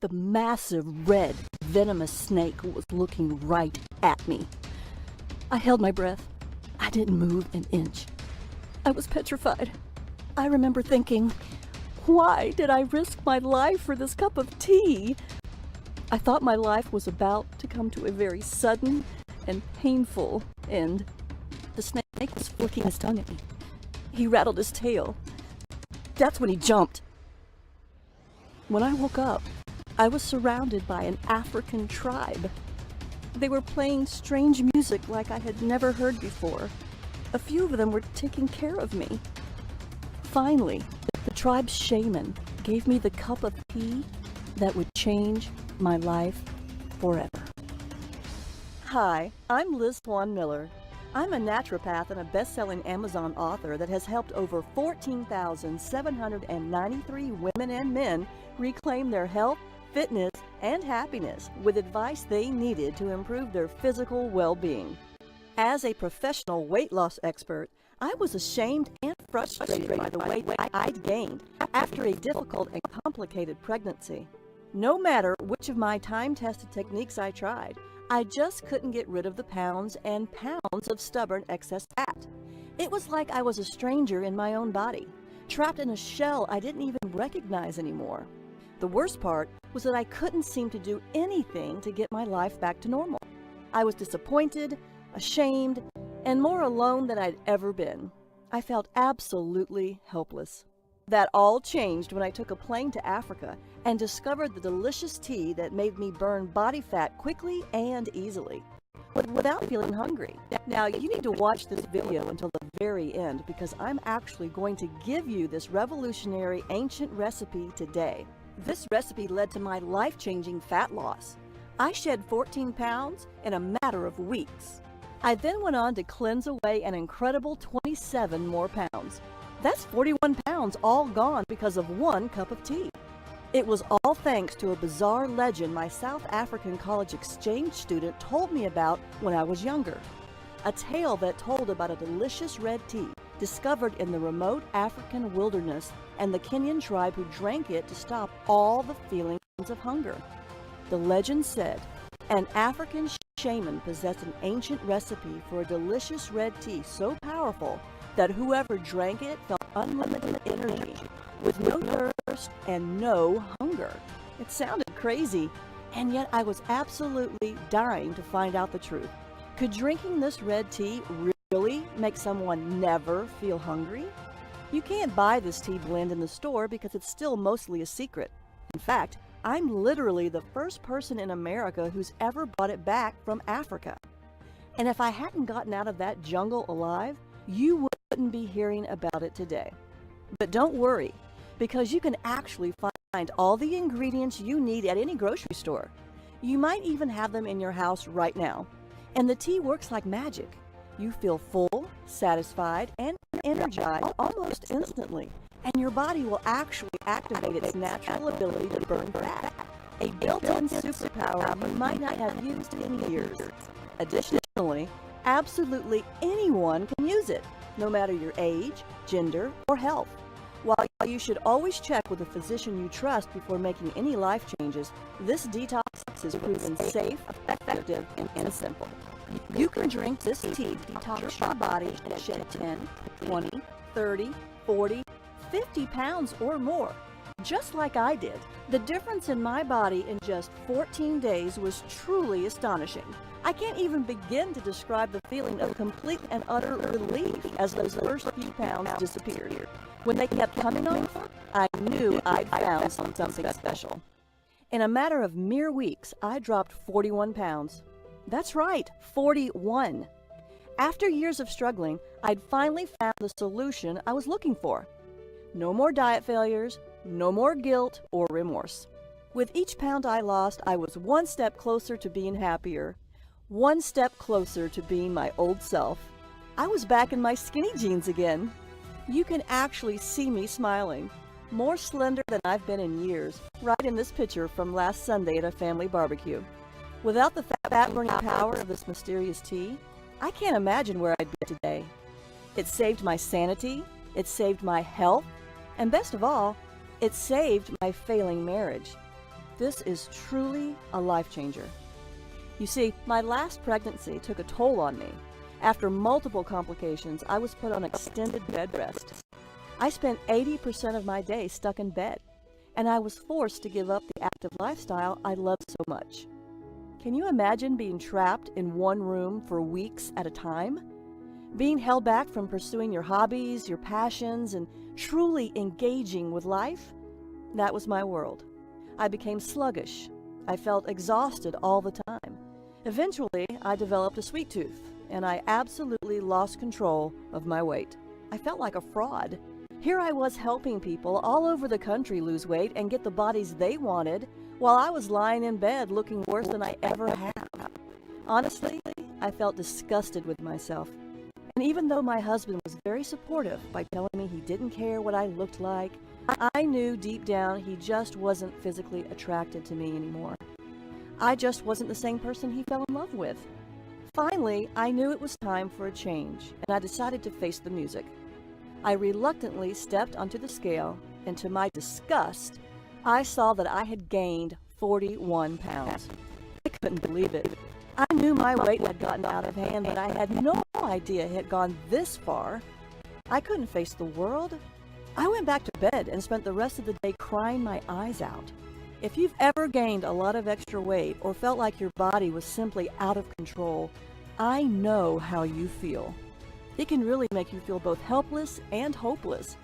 The massive, red, venomous snake was looking right at me. I held my breath. I didn't move an inch. I was petrified. I remember thinking, why did I risk my life for this cup of tea? I thought my life was about to come to a very sudden and painful end. The snake was flicking his tongue at me. He rattled his tail. That's when he jumped. When I woke up, I was surrounded by an African tribe. They were playing strange music like I had never heard before. A few of them were taking care of me. Finally, the tribe's shaman gave me the cup of tea that would change my life forever. Hi, I'm Liz Swan Miller. I'm a naturopath and a best-selling Amazon author that has helped over 14,793 women and men reclaim their health, fitness, and happiness with advice they needed to improve their physical well-being. As a professional weight loss expert, I was ashamed and frustrated by the weight I'd gained after a difficult and complicated pregnancy. No matter which of my time-tested techniques I tried, I just couldn't get rid of the pounds and pounds of stubborn excess fat. It was like I was a stranger in my own body, trapped in a shell I didn't even recognize anymore. The worst part was that I couldn't seem to do anything to get my life back to normal. I was disappointed, ashamed, and more alone than I'd ever been. I felt absolutely helpless. That all changed when I took a plane to Africa and discovered the delicious tea that made me burn body fat quickly and easily, without feeling hungry. Now, you need to watch this video until the very end because I'm actually going to give you this revolutionary ancient recipe today. This recipe led to my life-changing fat loss. I shed 14 pounds in a matter of weeks. I then went on to cleanse away an incredible 27 more pounds. That's 41 pounds all gone because of one cup of tea. It was all thanks to a bizarre legend my South African college exchange student told me about when I was younger. A tale that told about a delicious red tea discovered in the remote African wilderness and the Kenyan tribe who drank it to stop all the feelings of hunger. The legend said an African shaman possessed an ancient recipe for a delicious red tea so powerful that whoever drank it felt unlimited energy, with no thirst and no hunger. It sounded crazy, and yet I was absolutely dying to find out the truth. Could drinking this red tea really make someone never feel hungry? You can't buy this tea blend in the store because it's still mostly a secret. In fact, I'm literally the first person in America who's ever brought it back from Africa. And if I hadn't gotten out of that jungle alive, you wouldn't be hearing about it today. But don't worry, because you can actually find all the ingredients you need at any grocery store. You might even have them in your house right now. And the tea works like magic. You feel full, satisfied, and energized almost instantly. And your body will actually activate its natural ability to burn fat, a built-in superpower you might not have used in years. Additionally, absolutely anyone can use it, no matter your age, gender, or health. While you should always check with a physician you trust before making any life changes, this detox is proven safe, effective, and simple. You can drink this tea, detox your body, and shed 10, 20, 30, 40, 50 pounds or more, just like I did. The difference in my body in just 14 days was truly astonishing. I can't even begin to describe the feeling of complete and utter relief as those first few pounds disappeared. When they kept coming off, I knew I'd found something special. In a matter of mere weeks, I dropped 41 pounds. That's right, 41. After years of struggling, I'd finally found the solution I was looking for. No more diet failures, no more guilt or remorse. With each pound I lost, I was one step closer to being happier, one step closer to being my old self. I was back in my skinny jeans again. You can actually see me smiling, more slender than I've been in years, right in this picture from last Sunday at a family barbecue. Without the fat-burning power of this mysterious tea, I can't imagine where I'd be today. It saved my sanity, it saved my health, and best of all, it saved my failing marriage. This is truly a life changer. You see, my last pregnancy took a toll on me. After multiple complications, I was put on extended bed rest. I spent 80% of my day stuck in bed, and I was forced to give up the active lifestyle I loved so much. Can you imagine being trapped in one room for weeks at a time? Being held back from pursuing your hobbies, your passions, and truly engaging with life? That was my world. I became sluggish. I felt exhausted all the time. Eventually, I developed a sweet tooth, and I absolutely lost control of my weight. I felt like a fraud. Here I was helping people all over the country lose weight and get the bodies they wanted, while I was lying in bed looking worse than I ever have. Honestly, I felt disgusted with myself. And even though my husband was very supportive by telling me he didn't care what I looked like, I knew deep down he just wasn't physically attracted to me anymore. I just wasn't the same person he fell in love with. Finally, I knew it was time for a change, and I decided to face the music. I reluctantly stepped onto the scale, and to my disgust, I saw that I had gained 41 pounds. I couldn't believe it. I knew my weight had gotten out of hand, but I had no idea it had gone this far. I couldn't face the world. I went back to bed and spent the rest of the day crying my eyes out. If you've ever gained a lot of extra weight or felt like your body was simply out of control, I know how you feel. It can really make you feel both helpless and hopeless.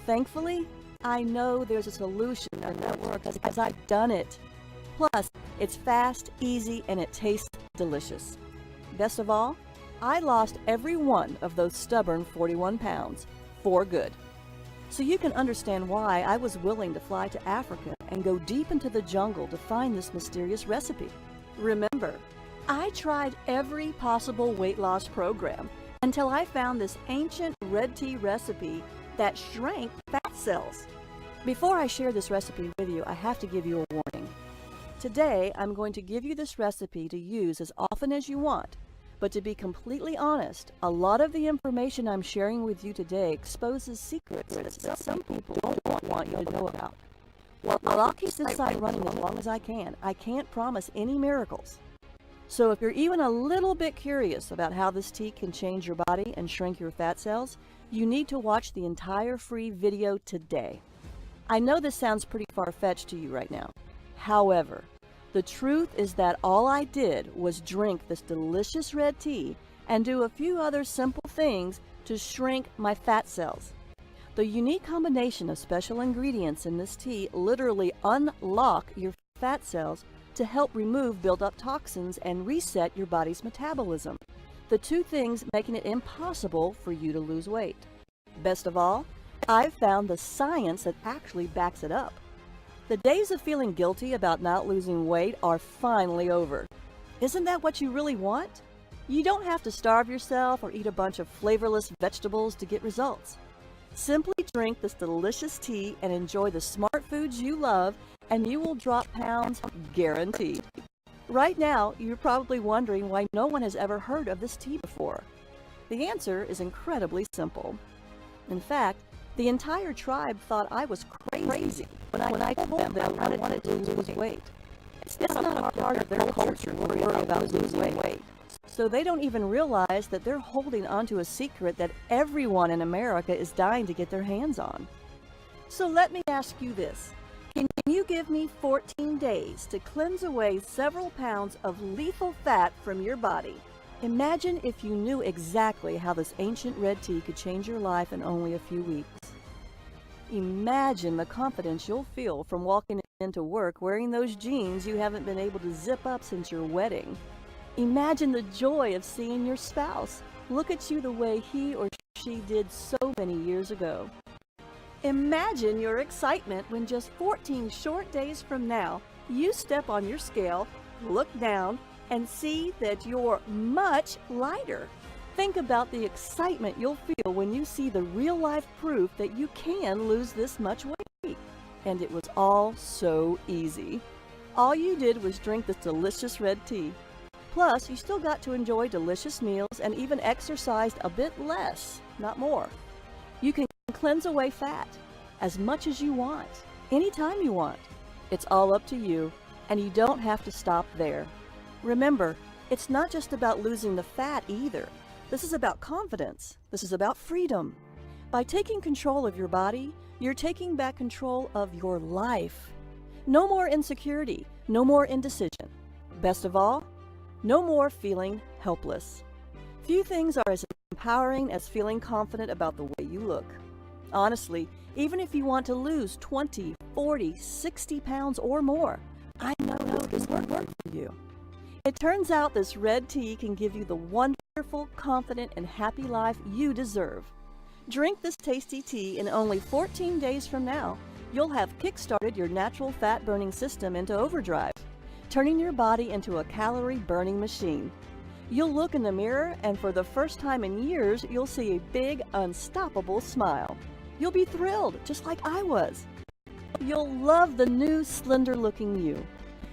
Thankfully, I know there's a solution that works because I've done it. Plus, it's fast, easy, and it tastes delicious. Best of all, I lost every one of those stubborn 41 pounds for good. So you can understand why I was willing to fly to Africa and go deep into the jungle to find this mysterious recipe. Remember, I tried every possible weight loss program until I found this ancient red tea recipe that shrank fat cells. Before I share this recipe with you, I have to give you a warning. Today, I'm going to give you this recipe to use as often as you want. But to be completely honest, a lot of the information I'm sharing with you today exposes secrets that some people don't want you to know about. Well, I'll keep this site running as long as I can. I can't promise any miracles. So if you're even a little bit curious about how this tea can change your body and shrink your fat cells, you need to watch the entire free video today. I know this sounds pretty far-fetched to you right now. However, the truth is that all I did was drink this delicious red tea and do a few other simple things to shrink my fat cells. The unique combination of special ingredients in this tea literally unlock your fat cells to help remove built-up toxins and reset your body's metabolism. The two things making it impossible for you to lose weight. Best of all, I've found the science that actually backs it up. The days of feeling guilty about not losing weight are finally over. Isn't that what you really want? You don't have to starve yourself or eat a bunch of flavorless vegetables to get results. Simply drink this delicious tea and enjoy the smart foods you love, and you will drop pounds guaranteed. Right now, you're probably wondering why no one has ever heard of this tea before. The answer is incredibly simple. In fact, the entire tribe thought I was crazy when I told them I wanted to lose weight. It's not a part of their culture to worry about losing weight. So they don't even realize that they're holding onto a secret that everyone in America is dying to get their hands on. So let me ask you this. Can you give me 14 days to cleanse away several pounds of lethal fat from your body? Imagine if you knew exactly how this ancient red tea could change your life in only a few weeks. Imagine the confidence you'll feel from walking into work wearing those jeans you haven't been able to zip up since your wedding. Imagine the joy of seeing your spouse look at you the way he or she did so many years ago. Imagine your excitement when just 14 short days from now, you step on your scale, look down, and see that you're much lighter. Think about the excitement you'll feel when you see the real-life proof that you can lose this much weight. And it was all so easy. All you did was drink this delicious red tea. Plus, you still got to enjoy delicious meals and even exercised a bit less, not more. You can cleanse away fat as much as you want, anytime you want. It's all up to you, And you don't have to stop there. Remember, it's not just about losing the fat either. This is about confidence. This is about freedom. By taking control of your body, you're taking back control of your life. No more insecurity, no more indecision. Best of all, no more feeling helpless. Few things are as empowering as feeling confident about the way you look. Honestly, even if you want to lose 20, 40, 60 pounds or more, I know this will work for you. It turns out this red tea can give you the wonderful, confident, and happy life you deserve. Drink this tasty tea and only 14 days from now, you'll have kick-started your natural fat-burning system into overdrive, turning your body into a calorie-burning machine. You'll look in the mirror, and for the first time in years, you'll see a big, unstoppable smile. You'll be thrilled, just like I was. You'll love the new, slender-looking you.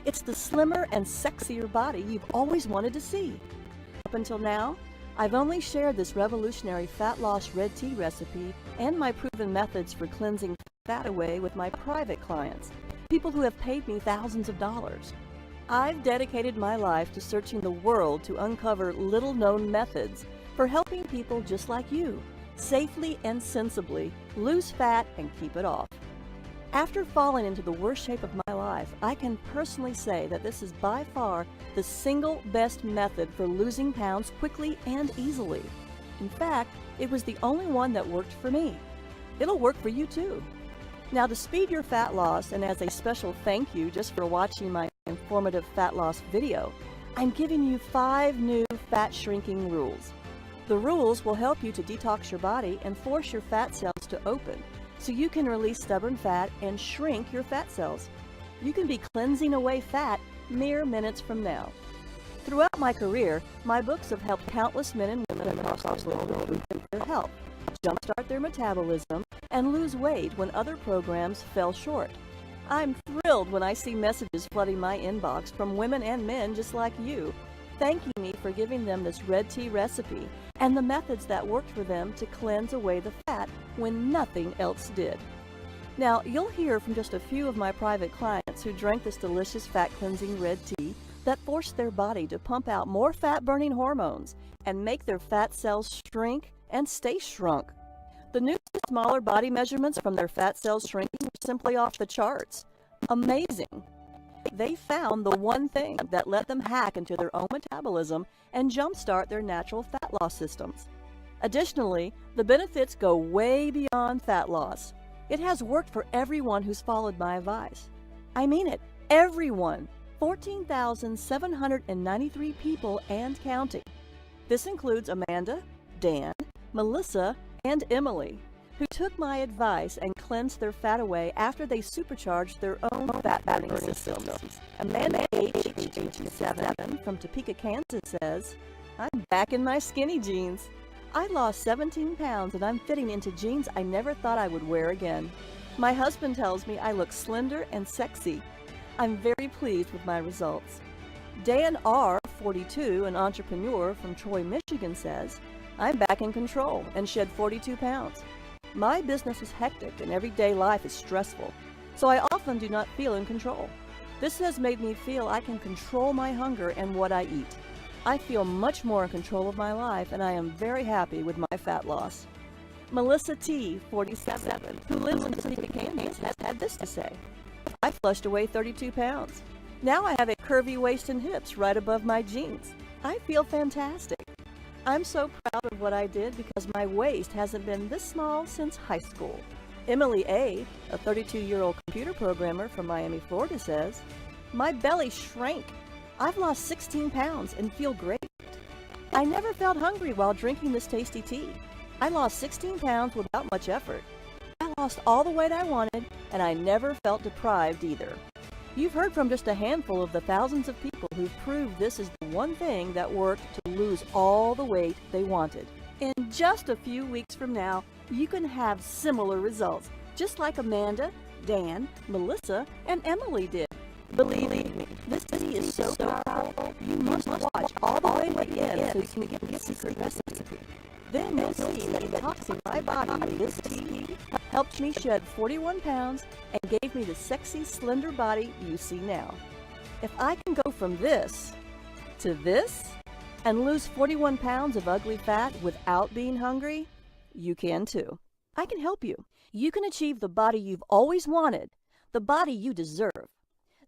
It's the slimmer and sexier body you've always wanted to see. Up until now, I've only shared this revolutionary fat loss red tea recipe and my proven methods for cleansing fat away with my private clients, people who have paid me thousands of dollars. I've dedicated my life to searching the world to uncover little-known methods for helping people just like you safely and sensibly lose fat and keep it off. After falling into the worst shape of my life, I can personally say that this is by far the single best method for losing pounds quickly and easily. In fact, it was the only one that worked for me. It'll work for you too. Now, to speed your fat loss, and as a special thank you just for watching my informative fat loss video, I'm giving you 5 new fat shrinking rules. The rules will help you to detox your body and force your fat cells to open, so you can release stubborn fat and shrink your fat cells. You can be cleansing away fat mere minutes from now. Throughout my career, my books have helped countless men and women across the world improve their health, jumpstart their metabolism, and lose weight when other programs fell short. I'm thrilled when I see messages flooding my inbox from women and men just like you, thanking me for giving them this red tea recipe and the methods that worked for them to cleanse away the fat when nothing else did. Now, you'll hear from just a few of my private clients who drank this delicious fat-cleansing red tea that forced their body to pump out more fat-burning hormones and make their fat cells shrink and stay shrunk. The new smaller body measurements from their fat cells shrinking were simply off the charts. Amazing! They found the one thing that let them hack into their own metabolism and jumpstart their natural fat loss systems. Additionally, the benefits go way beyond fat loss. It has worked for everyone who's followed my advice. I mean it, everyone! 14,793 people and counting. This includes Amanda, Dan, Melissa, and Emily, who took my advice and cleansed their fat away after they supercharged their own fat-burning systems. Amanda H87 from Topeka, Kansas says, "I'm back in my skinny jeans. I lost 17 pounds and I'm fitting into jeans I never thought I would wear again. My husband tells me I look slender and sexy. I'm very pleased with my results." Dan R., 42, an entrepreneur from Troy, Michigan says, "I'm back in control and shed 42 pounds. My business is hectic and everyday life is stressful, so I often do not feel in control. This has made me feel I can control my hunger and what I eat. I feel much more in control of my life and I am very happy with my fat loss." Melissa T., 47, who lives in Topeka, Kansas, has had this to say, "I flushed away 32 pounds. Now I have a curvy waist and hips right above my jeans. I feel fantastic. I'm so proud of what I did because my waist hasn't been this small since high school." Emily A., a 32-year-old computer programmer from Miami, Florida, says, "My belly shrank. I've lost 16 pounds and feel great. I never felt hungry while drinking this tasty tea. I lost 16 pounds without much effort. I lost all the weight I wanted, and I never felt deprived either." You've heard from just a handful of the thousands of people who've proved this is the one thing that worked to lose all the weight they wanted. In just a few weeks from now, you can have similar results, just like Amanda, Dan, Melissa, and Emily did. Believe me, this tea is so powerful, you must watch all the way to the end so you can get the secret recipe. Then you'll see that detoxing my body with this tea helped me shed 41 pounds and gave me the sexy, slender body you see now. If I can go from this to this and lose 41 pounds of ugly fat without being hungry, you can too. I can help you. You can achieve the body you've always wanted, the body you deserve.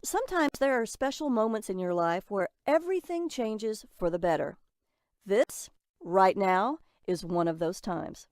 Sometimes there are special moments in your life where everything changes for the better. This, right now, is one of those times.